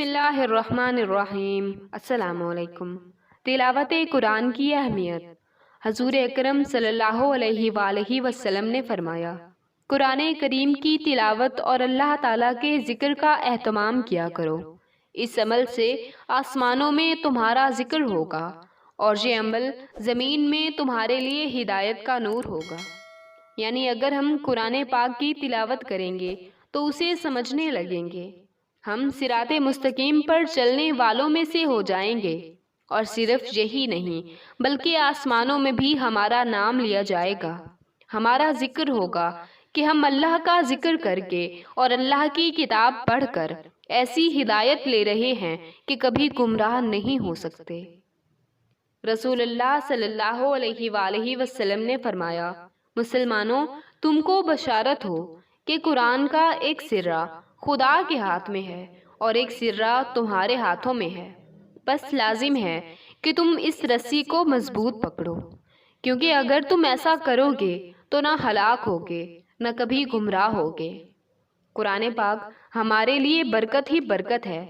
اللہ الرحمن الرحیم۔ السلام علیکم۔ تلاوت قرآن کی اہمیت۔ حضور اکرم صلی اللہ علیہ وآلہ وسلم نے فرمایا، قرآن کریم کی تلاوت اور اللہ تعالیٰ کے ذکر کا اہتمام کیا کرو، اس عمل سے آسمانوں میں تمہارا ذکر ہوگا اور یہ عمل زمین میں تمہارے لیے ہدایت کا نور ہوگا۔ یعنی اگر ہم قرآن پاک کی تلاوت کریں گے تو اسے سمجھنے لگیں گے، ہم صراط مستقیم پر چلنے والوں میں سے ہو جائیں گے۔ اور صرف یہی نہیں بلکہ آسمانوں میں بھی ہمارا نام لیا جائے گا، ہمارا ذکر ہوگا کہ ہم اللہ کا ذکر کر کے اور اللہ کی کتاب پڑھ کر ایسی ہدایت لے رہے ہیں کہ کبھی گمراہ نہیں ہو سکتے۔ رسول اللہ صلی اللہ علیہ وآلہ وسلم نے فرمایا، مسلمانوں تم کو بشارت ہو کہ قرآن کا ایک سرہ خدا کے ہاتھ میں ہے اور ایک سرہ تمہارے ہاتھوں میں ہے، بس لازم ہے کہ تم اس رسی کو مضبوط پکڑو، کیونکہ اگر تم ایسا کرو گے تو نہ ہلاک ہوگے نہ کبھی گمراہ ہوگے۔ قرآن پاک ہمارے لیے برکت ہی برکت ہے،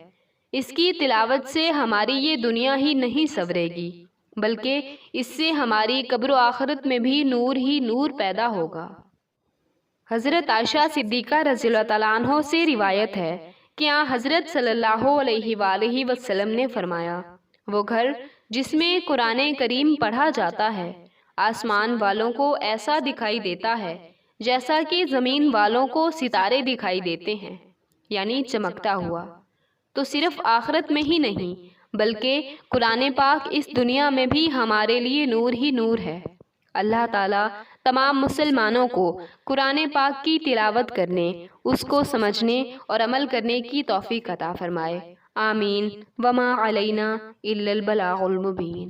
اس کی تلاوت سے ہماری یہ دنیا ہی نہیں سنورے گی بلکہ اس سے ہماری قبر و آخرت میں بھی نور ہی نور پیدا ہوگا۔ حضرت عائشہ صدیقہ رضی اللہ تعالیٰ عنہ سے روایت ہے کہ حضرت صلی اللہ علیہ وآلہ وسلم نے فرمایا، وہ گھر جس میں قرآن کریم پڑھا جاتا ہے آسمان والوں کو ایسا دکھائی دیتا ہے جیسا کہ زمین والوں کو ستارے دکھائی دیتے ہیں، یعنی چمکتا ہوا۔ تو صرف آخرت میں ہی نہیں بلکہ قرآن پاک اس دنیا میں بھی ہمارے لیے نور ہی نور ہے۔ اللہ تعالیٰ تمام مسلمانوں کو قرآن پاک کی تلاوت کرنے، اس کو سمجھنے اور عمل کرنے کی توفیق عطا فرمائے، آمین۔ وما علینا الا البلاغ المبین۔